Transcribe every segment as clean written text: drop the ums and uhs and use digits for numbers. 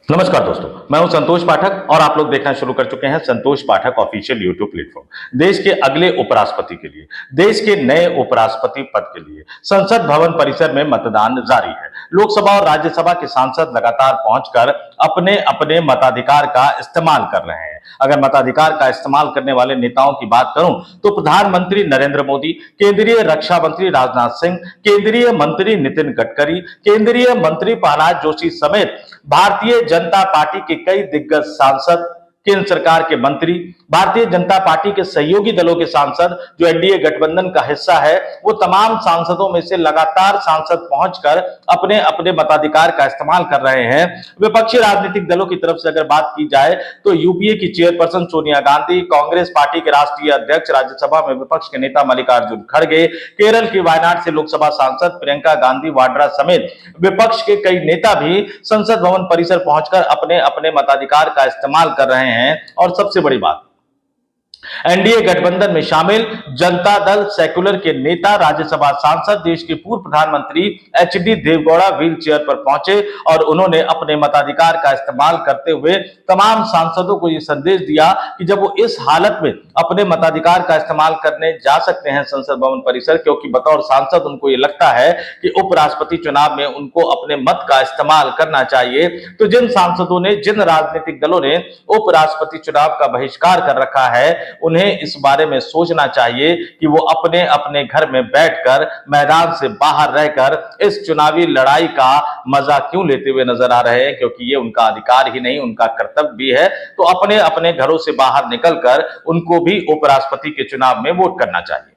नमस्कार दोस्तों, मैं हूं संतोष पाठक और आप लोग देखना शुरू कर चुके हैं संतोष पाठक ऑफिशियल यूट्यूब प्लेटफॉर्म। देश के अगले उपराष्ट्रपति के लिए, देश के नए उपराष्ट्रपति पद के लिए संसद भवन परिसर में मतदान जारी है। लोकसभा और राज्यसभा के सांसद लगातार पहुंचकर अपने अपने मताधिकार का इस्तेमाल कर रहे हैं। अगर मताधिकार का इस्तेमाल करने वाले नेताओं की बात करूं तो प्रधानमंत्री नरेंद्र मोदी, केंद्रीय रक्षा मंत्री राजनाथ सिंह, केंद्रीय मंत्री नितिन गडकरी, केंद्रीय मंत्री प्रह्लाद जोशी समेत भारतीय जनता पार्टी के कई दिग्गज सांसद, केंद्र सरकार के मंत्री, भारतीय जनता पार्टी के सहयोगी दलों के सांसद जो एनडीए गठबंधन का हिस्सा है, वो तमाम सांसदों में से लगातार सांसद पहुंचकर अपने अपने मताधिकार का इस्तेमाल कर रहे हैं। विपक्षी राजनीतिक दलों की तरफ से अगर बात की जाए तो यूपीए की चेयरपर्सन सोनिया गांधी, कांग्रेस पार्टी के राष्ट्रीय अध्यक्ष, राज्यसभा में विपक्ष के नेता मल्लिकार्जुन खड़गे, केरल की वायनाड से लोकसभा सांसद प्रियंका गांधी वाड्रा समेत विपक्ष के कई नेता भी संसद भवन परिसर पहुंचकर अपने अपने मताधिकार का इस्तेमाल कर रहे हैं। और सबसे बड़ी बात, एनडीए गठबंधन में शामिल जनता दल सेक्युलर के नेता, राज्यसभा सांसद, देश के पूर्व प्रधानमंत्री एचडी देवगौड़ा व्हील चेयर पर पहुंचे और उन्होंने अपने मताधिकार का इस्तेमाल करते हुए तमाम सांसदों को यह संदेश दिया कि जब वो इस हालत में अपने मताधिकार का इस्तेमाल करने जा सकते हैं संसद भवन परिसर, क्योंकि बतौर सांसद उनको ये लगता है कि उपराष्ट्रपति चुनाव में उनको अपने मत का इस्तेमाल करना चाहिए। तो जिन सांसदों ने, जिन राजनीतिक दलों ने उपराष्ट्रपति चुनाव का बहिष्कार कर रखा है, उन्हें इस बारे में सोचना चाहिए कि वो अपने अपने घर में बैठकर, मैदान से बाहर रहकर इस चुनावी लड़ाई का मजा क्यों लेते हुए नजर आ रहे हैं, क्योंकि ये उनका अधिकार ही नहीं, उनका कर्तव्य भी है। तो अपने अपने घरों से बाहर निकलकर उनको भी उपराष्ट्रपति के चुनाव में वोट करना चाहिए।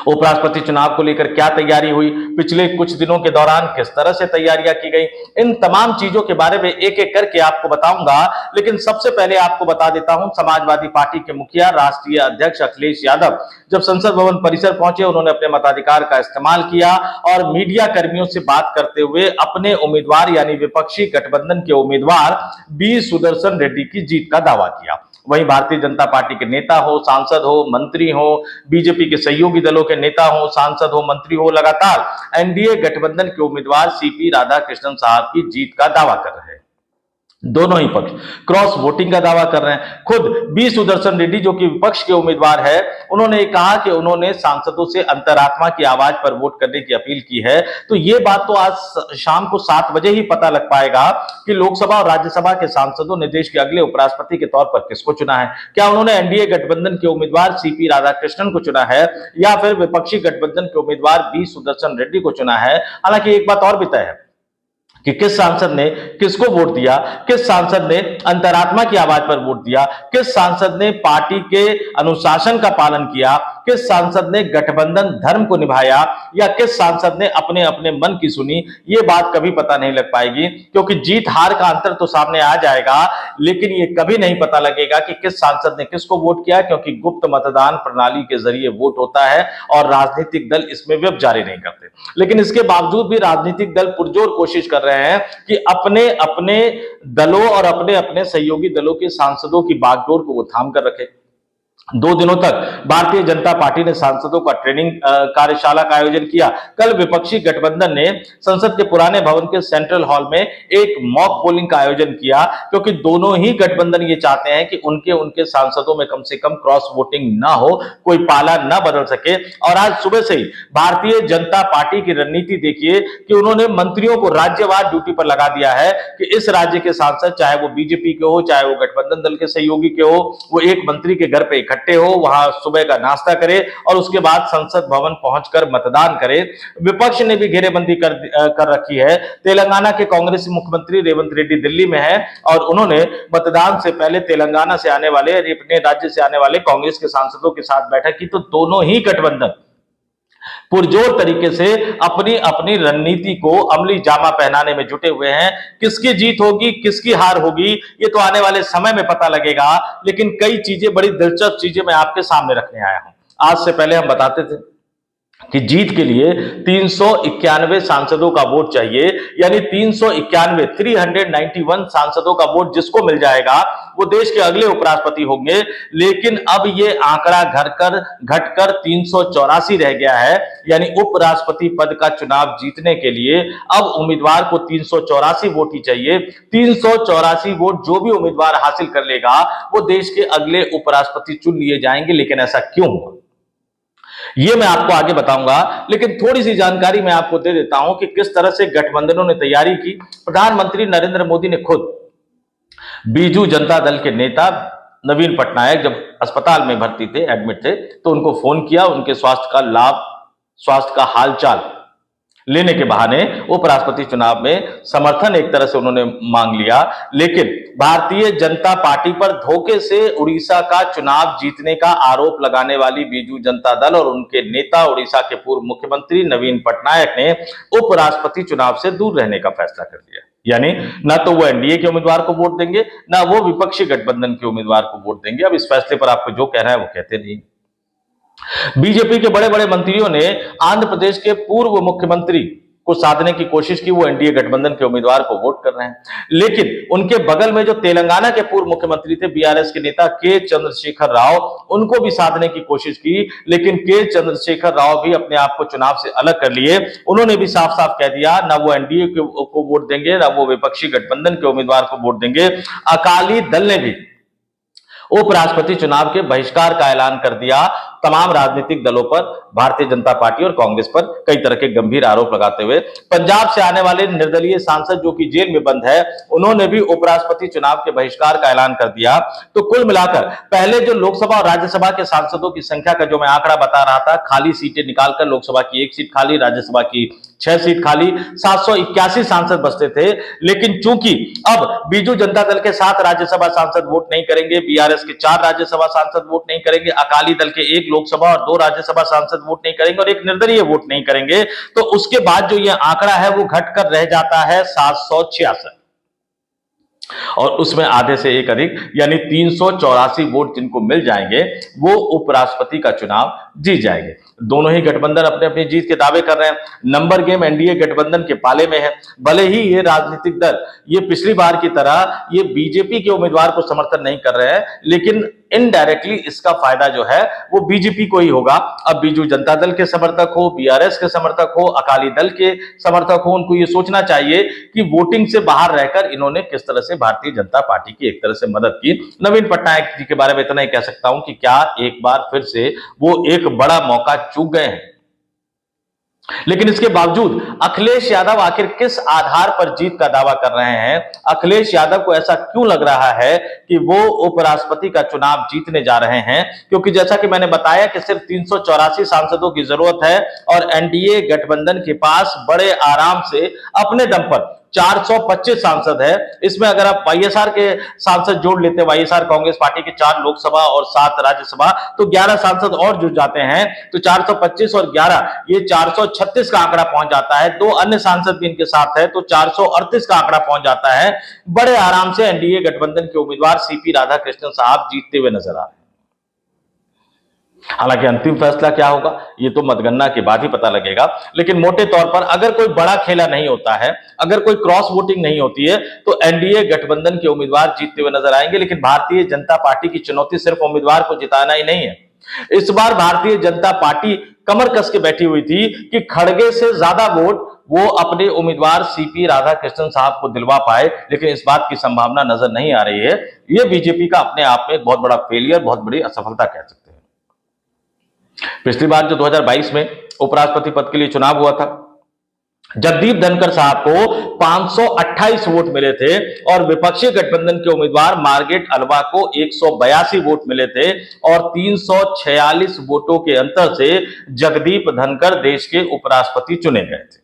उपराष्ट्रपति चुनाव को लेकर क्या तैयारी हुई, पिछले कुछ दिनों के दौरान किस तरह से तैयारियां की गई, इन तमाम चीजों के बारे में एक एक करके आपको बताऊंगा। लेकिन सबसे पहले आपको बता देता हूं, समाजवादी पार्टी के मुखिया, राष्ट्रीय अध्यक्ष अखिलेश यादव जब संसद भवन परिसर पहुंचे, उन्होंने अपने मताधिकार का इस्तेमाल किया और मीडिया कर्मियों से बात करते हुए अपने उम्मीदवार यानी विपक्षी गठबंधन के उम्मीदवार बी सुदर्शन रेड्डी की जीत का दावा किया। वहीं भारतीय जनता पार्टी के नेता हो, सांसद हो, मंत्री हो, बीजेपी के सहयोगी दलों के नेता हो, सांसद हो, मंत्री हो, लगातार एनडीए गठबंधन के उम्मीदवार सीपी राधाकृष्णन साहब की जीत का दावा कर रहे हैं। दोनों ही पक्ष क्रॉस वोटिंग का दावा कर रहे हैं। खुद बी सुदर्शन रेड्डी जो कि विपक्ष के उम्मीदवार है, उन्होंने कहा कि उन्होंने सांसदों से अंतरात्मा की आवाज पर वोट करने की अपील की है। तो ये बात तो आज शाम को 7 बजे ही पता लग पाएगा कि लोकसभा और राज्यसभा के सांसदों ने देश के अगले उपराष्ट्रपति के तौर पर किसको चुना है। क्या उन्होंने एनडीए गठबंधन के उम्मीदवार सीपी राधाकृष्णन को चुना है या फिर विपक्षी गठबंधन के उम्मीदवार बी सुदर्शन रेड्डी को चुना है। हालांकि एक बात और भी तय है कि किस सांसद ने किसको वोट दिया, किस सांसद ने अंतरात्मा की आवाज पर वोट दिया, किस सांसद ने पार्टी के अनुशासन का पालन किया, किस सांसद ने गठबंधन धर्म को निभाया या किस सांसद ने अपने अपने मन की सुनी, ये बात कभी पता नहीं लग पाएगी। क्योंकि जीत हार का अंतर तो सामने आ जाएगा, लेकिन ये कभी नहीं पता लगेगा कि किस सांसद ने किसको वोट किया, क्योंकि गुप्त मतदान प्रणाली के जरिए वोट होता है और राजनीतिक दल इसमें व्हिप जारी नहीं करते। लेकिन इसके बावजूद भी राजनीतिक दल पुरजोर कोशिश कर रहे हैं कि अपने अपने दलों और अपने अपने सहयोगी दलों के सांसदों की बागडोर को वो थाम कर रखे। 2 दिनों तक भारतीय जनता पार्टी ने सांसदों का ट्रेनिंग कार्यशाला का आयोजन किया। कल विपक्षी गठबंधन ने संसद के पुराने भवन के सेंट्रल हॉल में एक मॉक पोलिंग का आयोजन किया, क्योंकि दोनों ही गठबंधन ये चाहते हैं कि उनके उनके सांसदों में कम से कम क्रॉस वोटिंग ना हो, कोई पाला ना बदल सके। और आज सुबह से ही भारतीय जनता पार्टी की रणनीति देखिए कि उन्होंने मंत्रियों को राज्यवार ड्यूटी पर लगा दिया है कि इस राज्य के सांसद, चाहे वो बीजेपी के हो, चाहे वो गठबंधन दल के सहयोगी के हो, वो एक मंत्री के घर पे इकट्ठे हो, वहां सुबह का नाश्ता करे और उसके बाद संसद भवन पहुंचकर मतदान करे। विपक्ष ने भी घेरेबंदी कर रखी है। तेलंगाना के कांग्रेस मुख्यमंत्री रेवंत रेड्डी दिल्ली में है और उन्होंने मतदान से पहले तेलंगाना से आने वाले, अपने राज्य से आने वाले कांग्रेस के सांसदों के साथ बैठक की। तो दोनों ही गठबंधन पुरजोर तरीके से अपनी अपनी रणनीति को अमली जामा पहनाने में जुटे हुए हैं। किसकी जीत होगी, किसकी हार होगी, ये तो आने वाले समय में पता लगेगा। लेकिन कई चीजें, बड़ी दिलचस्प चीजें मैं आपके सामने रखने आया हूं। आज से पहले हम बताते थे कि जीत के लिए 391 सांसदों का वोट चाहिए, यानी 391 391 सांसदों का वोट जिसको मिल जाएगा वो देश के अगले उपराष्ट्रपति होंगे। लेकिन अब ये आंकड़ा घटकर 384 रह गया है, यानी उपराष्ट्रपति पद का चुनाव जीतने के लिए अब उम्मीदवार को 384 वोट ही चाहिए। 384 वोट जो भी उम्मीदवार हासिल कर लेगा वो देश के अगले उपराष्ट्रपति चुन लिए जाएंगे। लेकिन ऐसा क्यों हुआ ये मैं आपको आगे बताऊंगा, लेकिन थोड़ी सी जानकारी मैं आपको दे देता हूं कि किस तरह से गठबंधनों ने तैयारी की। प्रधानमंत्री नरेंद्र मोदी ने खुद बीजू जनता दल के नेता नवीन पटनायक जब अस्पताल में भर्ती थे, एडमिट थे, तो उनको फोन किया, उनके स्वास्थ्य का हालचाल लेने के बहाने उपराष्ट्रपति चुनाव में समर्थन एक तरह से उन्होंने मांग लिया। लेकिन भारतीय जनता पार्टी पर धोखे से उड़ीसा का चुनाव जीतने का आरोप लगाने वाली बीजू जनता दल और उनके नेता उड़ीसा के पूर्व मुख्यमंत्री नवीन पटनायक ने उपराष्ट्रपति चुनाव से दूर रहने का फैसला कर लिया। यानी ना तो वो एनडीए के उम्मीदवार को वोट देंगे, ना वो विपक्षी गठबंधन के उम्मीदवार को वोट देंगे। अब इस फैसले पर आपको जो कहना है वो कहते नहीं। बीजेपी के बड़े बड़े मंत्रियों ने आंध्र प्रदेश के पूर्व मुख्यमंत्री को साधने की कोशिश की, वो एनडीए गठबंधन के उम्मीदवार को वोट कर रहे हैं। लेकिन उनके बगल में जो तेलंगाना के पूर्व मुख्यमंत्री थे, बीआरएस के नेता के चंद्रशेखर राव, उनको भी साधने की कोशिश की। लेकिन के चंद्रशेखर राव भी अपने आप को चुनाव से अलग कर लिए। उन्होंने भी साफ साफ कह दिया ना वो एनडीए को वोट देंगे, ना वो विपक्षी गठबंधन के उम्मीदवार को वोट देंगे। अकाली दल ने भी उपराष्ट्रपति चुनाव के बहिष्कार का ऐलान कर दिया, तमाम राजनीतिक दलों पर, भारतीय जनता पार्टी और कांग्रेस पर कई तरह के गंभीर आरोप लगाते हुए। पंजाब से आने वाले निर्दलीय सांसद जो कि जेल में बंद है, उन्होंने भी उपराष्ट्रपति चुनाव के बहिष्कार का ऐलान कर दिया। तो कुल मिलाकर पहले जो लोकसभा और राज्यसभा के सांसदों की संख्या का जो मैं आंकड़ा बता रहा था, खाली सीटें निकालकर लोकसभा की 1 सीट खाली, राज्यसभा की 6 सीट खाली, 781 सांसद बचते थे। लेकिन चूंकि अब बीजू जनता दल के 7 राज्यसभा सांसद वोट नहीं करेंगे, बीआरएस के 4 राज्यसभा सांसद वोट नहीं करेंगे, अकाली दल के 1 लोकसभा और 2 राज्यसभा सांसद वोट नहीं करेंगे और 1 निर्दलीय वोट नहीं करेंगे, तो उसके बाद जो यह आंकड़ा है वो घटकर रह जाता है 766, और उसमें आधे से एक अधिक यानी 384 वोट जिनको मिल जाएंगे वो उपराष्ट्रपति का चुनाव जीत जाएंगे। दोनों ही गठबंधन अपने अपनी जीत के दावे कर रहे हैं। नंबर गेम एनडीए गठबंधन के पाले में है। भले ही ये राजनीतिक दल ये पिछली बार की तरह ये बीजेपी के उम्मीदवार को समर्थन नहीं कर रहे हैं, लेकिन इनडायरेक्टली इसका फायदा जो है वो बीजेपी को ही होगा। अब बीजू जनता दल के समर्थक हो, बीआरएस के समर्थक हो, अकाली दल के समर्थक हो, उनको ये सोचना चाहिए कि वोटिंग से बाहर रहकर इन्होंने किस तरह से भारतीय जनता पार्टी की एक तरह से मदद की। नवीन पटनायक जी के बारे में इतना ही कह सकता हूं कि क्या एक बार फिर से वो एक बड़ा मौका चूक गए हैं। लेकिन इसके बावजूद अखिलेश यादव आखिर किस आधार पर जीत का दावा कर रहे हैं? अखिलेश यादव को ऐसा क्यों लग रहा है कि वो उपराष्ट्रपति का चुनाव जीतने जा रहे हैं? क्योंकि जैसा कि मैंने बताया कि सिर्फ 384 सांसदों की जरूरत है और एनडीए गठबंधन के पास बड़े आराम से अपने दम पर 425 सांसद है। इसमें अगर आप वाईएसआर के सांसद जोड़ लेते हैं, वाईएसआर कांग्रेस पार्टी के 4 लोकसभा और 7 राज्यसभा, तो 11 सांसद और जुड़ जाते हैं, तो 425 और 11 ये 436 का आंकड़ा पहुंच जाता है। 2 अन्य सांसद भी इनके साथ है तो 438 का आंकड़ा पहुंच जाता है। बड़े आराम से एनडीए गठबंधन के उम्मीदवार सीपी राधाकृष्णन साहब जीतते हुए नजर आ रहे हैं। हालांकि अंतिम फैसला क्या होगा ये तो मतगणना के बाद ही पता लगेगा, लेकिन मोटे तौर पर अगर कोई बड़ा खेला नहीं होता है, अगर कोई क्रॉस वोटिंग नहीं होती है, तो एनडीए गठबंधन के उम्मीदवार जीतते हुए नजर आएंगे। लेकिन भारतीय जनता पार्टी की चुनौती सिर्फ उम्मीदवार को जिताना ही नहीं है। इस बार भारतीय जनता पार्टी कमर कस के बैठी हुई थी कि खड़गे से ज्यादा वोट वो अपने उम्मीदवार सीपी राधाकृष्णन साहब को दिलवा पाए, लेकिन इस बात की संभावना नजर नहीं आ रही है। यह बीजेपी का अपने आप में बहुत बड़ा फेलियर, बहुत बड़ी असफलता कह सकते हैं। पिछली बार जो 2022 में उपराष्ट्रपति पद के लिए चुनाव हुआ था, जगदीप धनखड़ साहब को 528 वोट मिले थे और विपक्षी गठबंधन के उम्मीदवार मार्गरेट अल्वा को 182 वोट मिले थे और 346 वोटों के अंतर से जगदीप धनखड़ देश के उपराष्ट्रपति चुने गए थे।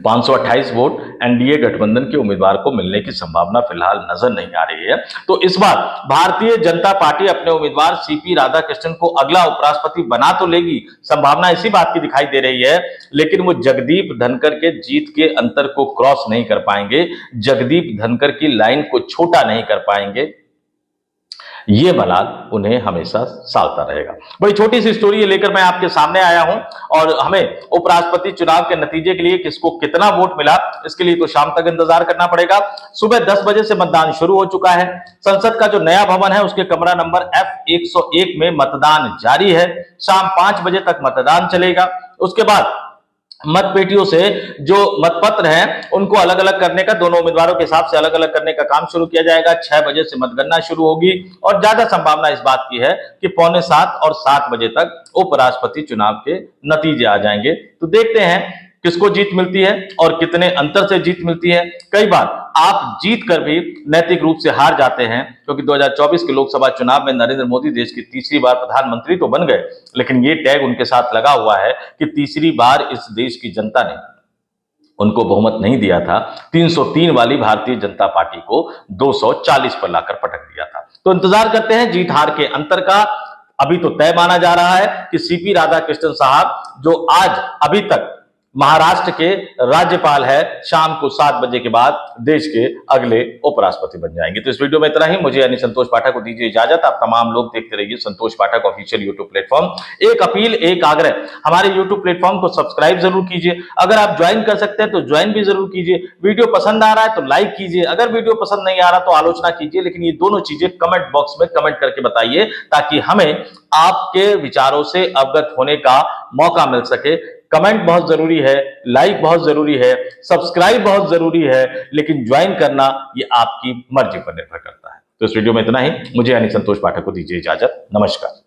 528 वोट एनडीए गठबंधन के उम्मीदवार को मिलने की संभावना फिलहाल नजर नहीं आ रही है। तो इस बार भारतीय जनता पार्टी अपने उम्मीदवार सीपी राधाकृष्णन को अगला उपराष्ट्रपति बना तो लेगी, संभावना इसी बात की दिखाई दे रही है, लेकिन वो जगदीप धनखड़ के जीत के अंतर को क्रॉस नहीं कर पाएंगे, जगदीप धनखड़ की लाइन को छोटा नहीं कर पाएंगे। ये मलाल उन्हें हमेशा सालता रहेगा। बड़ी छोटी सी स्टोरी लेकर मैं आपके सामने आया हूं और हमें उपराष्ट्रपति चुनाव के नतीजे के लिए किसको कितना वोट मिला इसके लिए तो शाम तक इंतजार करना पड़ेगा। सुबह 10 बजे से मतदान शुरू हो चुका है। संसद का जो नया भवन है उसके कमरा नंबर F101 में मतदान जारी है। शाम 5 बजे तक मतदान चलेगा। उसके बाद मत पेटियों से जो मतपत्र हैं उनको अलग अलग करने का, दोनों उम्मीदवारों के हिसाब से अलग अलग करने का काम शुरू किया जाएगा। 6 बजे से मतगणना शुरू होगी और ज्यादा संभावना इस बात की है कि 6:45 और 7 बजे तक उपराष्ट्रपति चुनाव के नतीजे आ जाएंगे। तो देखते हैं किसको जीत मिलती है और कितने अंतर से जीत मिलती है। कई बार आप जीत कर भी नैतिक रूप से हार जाते हैं, क्योंकि 2024 के लोकसभा चुनाव में नरेंद्र मोदी देश की तीसरी बार प्रधानमंत्री तो बन गए, लेकिन ये टैग उनके साथ लगा हुआ है कि तीसरी बार इस देश की जनता ने उनको बहुमत नहीं दिया था। 303 वाली भारतीय जनता पार्टी को 240 पर लाकर पटक दिया था। तो इंतजार करते हैं जीत हार के अंतर का। अभी तो तय माना जा रहा है कि सीपी राधाकृष्णन साहब, जो आज अभी तक महाराष्ट्र के राज्यपाल है, शाम को 7 बजे के बाद देश के अगले उपराष्ट्रपति बन जाएंगे। तो इस वीडियो में इतना ही। मुझे यानी संतोष पाठक को दीजिए इजाजत। आप तमाम लोग देखते रहिए संतोष पाठक ऑफिशियल यूट्यूब प्लेटफॉर्म। एक अपील, एक आग्रह, हमारे यूट्यूब प्लेटफॉर्म को सब्सक्राइब जरूर कीजिए। अगर आप ज्वाइन कर सकते हैं तो ज्वाइन भी जरूर कीजिए। वीडियो पसंद आ रहा है तो लाइक कीजिए, अगर वीडियो पसंद नहीं आ रहा तो आलोचना कीजिए, लेकिन ये दोनों चीजें कमेंट बॉक्स में कमेंट करके बताइए ताकि हमें आपके विचारों से अवगत होने का मौका मिल सके। कमेंट बहुत जरूरी है, लाइक बहुत जरूरी है, सब्सक्राइब बहुत जरूरी है, लेकिन ज्वाइन करना ये आपकी मर्जी पर निर्भर करता है। तो इस वीडियो में इतना ही। मुझे यानी संतोष पाठक को दीजिए इजाजत। नमस्कार।